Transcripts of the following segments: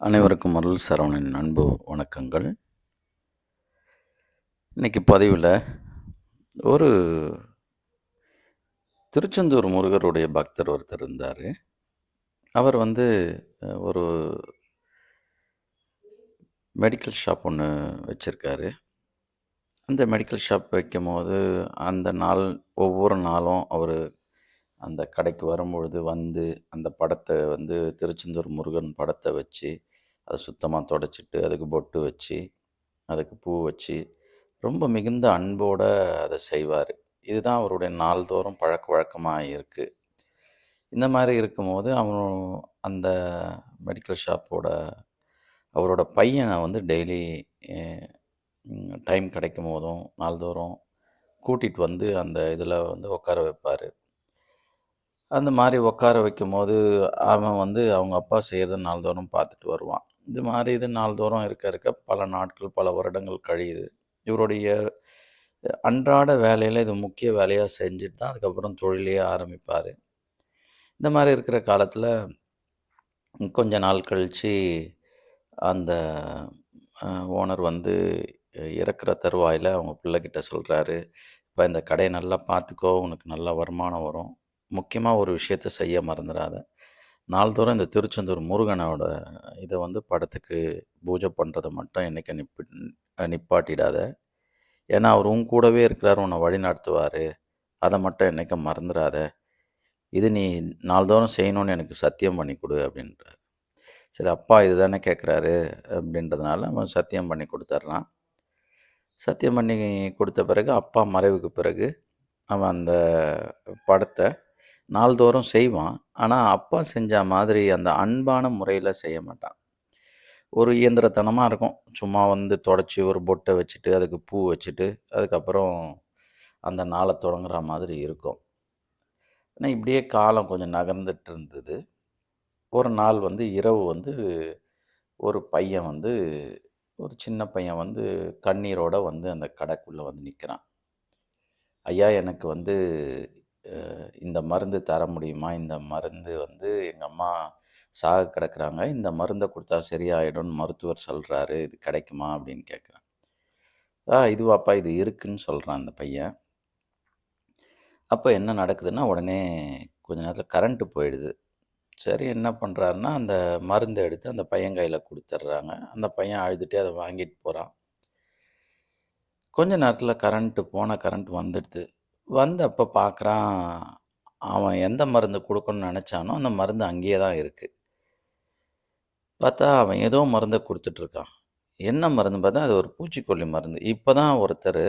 அனைவருக்கும் அருள் சரவணன் அன்பு வணக்கங்கள். இன்னைக்கு பதிவில் ஒரு திருச்செந்தூர் முருகருடைய பக்தர் ஒருத்தர் இருந்தார். அவர் ஒரு மெடிக்கல் ஷாப் ஒன்று வச்சுருக்காரு. அந்த மெடிக்கல் ஷாப் வைக்கும்போது அந்த நாள் ஒவ்வொரு நாளும் அவர் அந்த கடைக்கு வரும்பொழுது அந்த படத்தை திருச்செந்தூர் முருகன் படத்தை வச்சு அதை சுத்தமாக தொடச்சிட்டு அதுக்கு பொட்டு வச்சு அதுக்கு பூ வச்சு ரொம்ப மிகுந்த அன்போடு அதை செய்வார். இதுதான் அவருடைய நாள்தோறும் பழக்கவழக்கமாக இருக்குது. இந்த மாதிரி இருக்கும்போது அந்த மெடிக்கல் ஷாப்போட அவரோட பையனை டெய்லி டைம் கிடைக்கும் போதும் நாள்தோறும் கூட்டிகிட்டு அந்த இதில் உட்கார வைப்பார். அந்த மாதிரி உட்கார வைக்கும்போது அவன் அவங்க அப்பா செய்கிறத நாள்தோறும் பார்த்துட்டு வருவான். இது நாள்தோறும் இருக்க இருக்க பல நாட்கள் பல வருடங்கள் கழியுது. இவருடைய அன்றாட வேலையில் இது முக்கிய வேலையாக செஞ்சுட்டு தான் அதுக்கப்புறம் தொழிலையே ஆரம்பிப்பார். இந்த மாதிரி இருக்கிற காலத்தில் கொஞ்ச நாள் கழித்து அந்த ஓனர் இறக்குற தருவாயில் அவங்க பிள்ளைகிட்ட சொல்கிறாரு, இப்போ இந்த கடையை நல்லா பார்த்துக்கோ, உனக்கு நல்ல வருமானம் வரும். முக்கியமாக ஒரு விஷயத்த செய்ய மறந்துடாத, நாள்தோறும் இந்த திருச்செந்தூர் முருகனோட இதை படத்துக்கு பூஜை பண்ணுறதை மட்டும் என்றைக்கு நிப்பாட்டிடாத. ஏன்னா அவர் உன் கூடவே இருக்கிறாரு, உன்னை வழி நடத்துவார். அதை மட்டும் என்றைக்கும் மறந்துடாத. இது நீ நாள்தோறும் செய்யணும்னு எனக்கு சத்தியம் பண்ணி கொடு அப்படின்றார். சரி, அப்பா இது தானே கேட்குறாரு அப்படின்றதுனால அவன் சத்தியம் பண்ணி கொடுத்துட்றான். சத்தியம் பண்ணி கொடுத்த பிறகு அப்பா மறைவுக்கு பிறகு அவன் அந்த படத்தை நாள்தோறும் செய்வான். ஆனால் அப்பா செஞ்ச மாதிரி அந்த அன்பான முறையில் செய்ய மாட்டான். ஒரு இயந்திரத்தனமாக இருக்கும். சும்மா தொடச்சி ஒரு பொட்டை வச்சுட்டு அதுக்கு பூ வச்சுட்டு அதுக்கப்புறம் அந்த நாளை தொடங்குற மாதிரி இருக்கும். ஆனால் இப்படியே காலம் கொஞ்சம் நகர்ந்துட்டு இருந்தது. ஒரு நாள் இரவு ஒரு பையன் ஒரு சின்ன பையன் கண்ணீரோட அந்த கடைக்குள்ளே நிற்கிறான். ஐயா, எனக்கு இந்த மருந்து தர முடியுமா? இந்த மருந்து எங்கள் அம்மா சாக கிடக்குறாங்க, இந்த மருந்தை கொடுத்தா சரியாயிடும்னு மருத்துவர் சொல்கிறாரு, இது கிடைக்குமா அப்படின்னு கேட்குறான். இதுவாப்பா, இது இருக்குன்னு சொல்கிறான் அந்த பையன். அப்போ என்ன நடக்குதுன்னா, உடனே கொஞ்ச நேரத்தில் கரண்ட்டு போயிடுது. சரி, என்ன பண்ணுறாருன்னா அந்த மருந்தை எடுத்து அந்த பையன் கையில் கொடுத்துட்றாங்க. அந்த பையன் அழுதுகிட்டே அதை வாங்கிட்டு போகிறான். கொஞ்ச நேரத்தில் கரண்ட் வந்துடுது. அப்போ பார்க்குறான், அவன் எந்த மருந்து கொடுக்கணும்னு நினச்சானோ அந்த மருந்து அங்கேயே தான் இருக்குது. பார்த்தா அவன் ஏதோ மருந்தை கொடுத்துட்ருக்கான். என்ன மருந்து பார்த்தா அது ஒரு பூச்சிக்கொல்லி மருந்து. இப்போ தான் ஒருத்தர்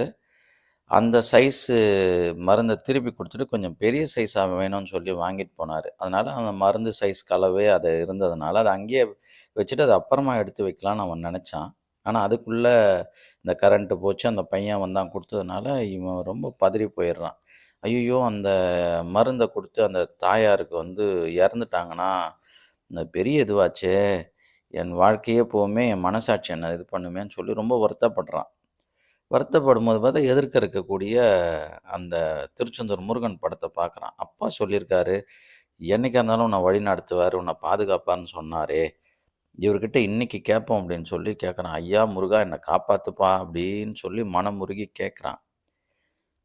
அந்த சைஸு மருந்தை திருப்பி கொடுத்துட்டு கொஞ்சம் பெரிய சைஸாக வேணும்னு சொல்லி வாங்கிட்டு போனார். அதனால் அந்த மருந்து சைஸ் கலவை அது இருந்ததுனால அதை அங்கேயே வச்சுட்டு அதை அப்புறமா எடுத்து வைக்கலான்னு அவன் நினச்சான். ஆனால் அதுக்குள்ளே இந்த கரண்ட்டு போச்சு. அந்த பையன் வந்தான் கொடுத்ததுனால இவன் ரொம்ப பதறி போயிடுறான். ஐயோ, அந்த மருந்தை கொடுத்து அந்த தாயாருக்கு இறந்துட்டாங்கன்னா இந்த பெரிய இதுவாச்சே, என் வாழ்க்கையே போகுமே, என் மனசாட்சி என்ன இது பண்ணுமேன்னு சொல்லி ரொம்ப வருத்தப்படுறான். வருத்தப்படும்போது பார்த்தா எதிர்க்க இருக்கக்கூடிய அந்த திருச்செந்தூர் முருகன் படத்தை பார்க்குறான். அப்பா சொல்லியிருக்காரு, என்னைக்கா இருந்தாலும் உன்னை வழி நடத்துவார், உன்னை பாதுகாப்பார்னு சொன்னாரே, இவர்கிட்ட இன்னைக்கு கேட்போம் அப்படின்னு சொல்லி கேட்குறான். ஐயா முருகா, என்னை காப்பாற்றுப்பா அப்படின்னு சொல்லி மனமுருகி கேட்குறான்.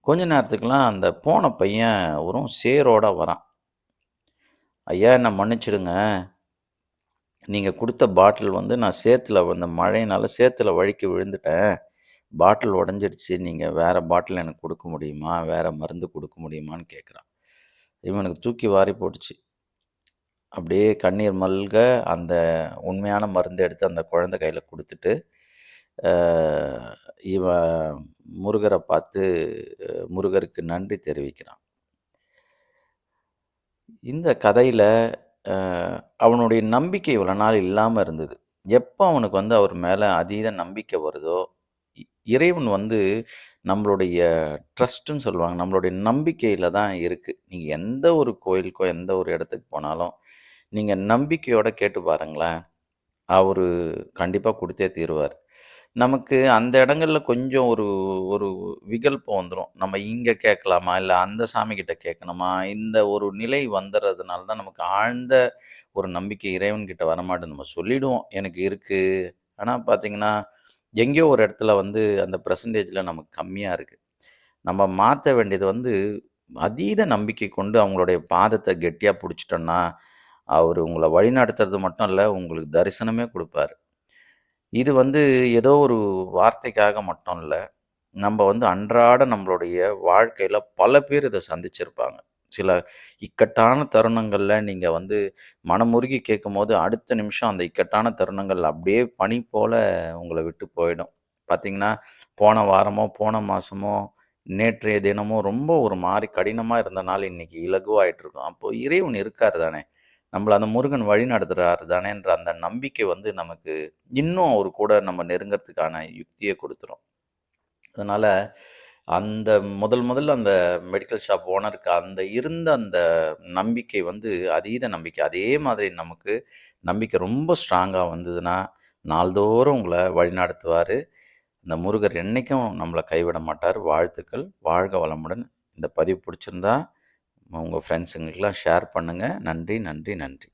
கொஞ்ச நேரத்துக்குலாம் அந்த போன பையன் ஒரு சேரோட வரான். ஐயா, என்னை மன்னிச்சிடுங்க, நீங்கள் கொடுத்த பாட்டில் நான் சேத்துல மழையினால் சேத்துல வழுக்கி விழுந்துட்டேன், பாட்டில் உடஞ்சிடுச்சு, நீங்கள் வேறு பாட்டில் எனக்கு கொடுக்க முடியுமா, வேறு மருந்து கொடுக்க முடியுமான்னு கேட்குறான். இவனுக்கு தூக்கி வாரி போட்டுச்சு. அப்படியே கண்ணீர் மல்க அந்த உண்மையான மருந்தை எடுத்து அந்த குழந்தை கையில் கொடுத்துட்டு இவன் முருகரை பார்த்து முருகருக்கு நன்றி தெரிவிக்கிறான். இந்த கதையில் அவனுடைய நம்பிக்கை இவ்வளோ நாள் இல்லாமல் இருந்தது. எப்போ அவனுக்கு அவர் மேலே அதீத நம்பிக்கை வருதோ, இறைவன் நம்மளுடைய ட்ரஸ்ட்டுன்னு சொல்லுவாங்க, நம்மளுடைய நம்பிக்கையில் தான் இருக்குது. நீங்கள் எந்த ஒரு கோயிலுக்கோ எந்த ஒரு இடத்துக்கு போனாலும் நீங்கள் நம்பிக்கையோடு கேட்டு பாருங்களேன், அவரு கண்டிப்பா குடுத்தே தீருவாரு. நமக்கு அந்த இடங்கள்ல கொஞ்சம் ஒரு ஒரு விகல்பம் வந்துரும். நம்ம இங்க கேட்கலாமா? இல்ல அந்த சாமிகிட்ட கேட்கணுமா? இந்த ஒரு நிலை வந்துறதுனால தான் நமக்கு ஆழ்ந்த ஒரு நம்பிக்கை இறைவன்கிட்ட வரமாட்டுது. நம்ம சொல்லிடுவோம், எனக்கு இருக்கு. ஆனா பார்த்தீங்கன்னா, எங்கேயோ ஒரு இடத்துல வந்து அந்த பெர்சன்டேஜ்ல நமக்கு கம்மியா இருக்கு. நம்ம மாத்த வேண்டியது வந்து அதீத நம்பிக்கை கொண்டு அவங்களுடைய பாதத்த கெட்டியா புடிச்சுட்டோம்னா, அவரு உங்கள வழிநடத்துறது மட்டும் இல்ல, உங்களுக்கு தரிசனமே குடுப்பாரு. இது வந்து ஏதோ ஒரு வார்த்தைக்காக மட்டும் இல்ல. நம்ப வந்து அன்றாட நம்மளுடைய வாழ்க்கையில பல பேர் இத சந்திச்சிருப்பாங்க. சில இக்கட்டான தருணங்கள்ல நீங்க வந்து மனமுருகி கேட்கும்போது, அடுத்த நிமிஷம் அந்த இக்கட்டான தருணங்கள் அப்படியே பனி போல உங்கள விட்டு போயிடும். பார்த்தீங்கன்னா, போன வாரமோ, போன மாசமோ, நேற்றைய தினமோ ரொம்ப ஒரு மாரி கடினமா இருந்த நாள் இன்னைக்கு இலகுவாயிட்டு இருக்கும். அப்போ இறைவன் இருக்காரு தானே! நம்மள அந்த முருகன் வழி நடத்துறாரு தானேன்ற அந்த நம்பிக்கை வந்து நமக்கு இன்னும் அவரு கூட நம்ம நெருங்கறதுக்கான யுக்திய குடுத்துரும். அதனால, அந்த முதல்ல அந்த மெடிக்கல் ஷாப் ஓனருக்கு அந்த நம்பிக்கை வந்து அதீத நம்பிக்கை. அதே மாதிரி நமக்கு நம்பிக்கை ரொம்ப ஸ்ட்ராங்கா வந்ததுன்னா, நாள்தோறும் உங்கள வழிநடத்துவாரு. இந்த முருகர் என்னைக்கும் நம்மள கைவிட மாட்டார். வாழ்த்துக்கள். வாழ்க வளமுடன். இந்த பதிவு புடிச்சிருந்தா, உங்க ஃப்ரெண்ட்ஸுங்களுக்கெல்லாம் ஷேர் பண்ணுங்க. நன்றி, நன்றி, நன்றி.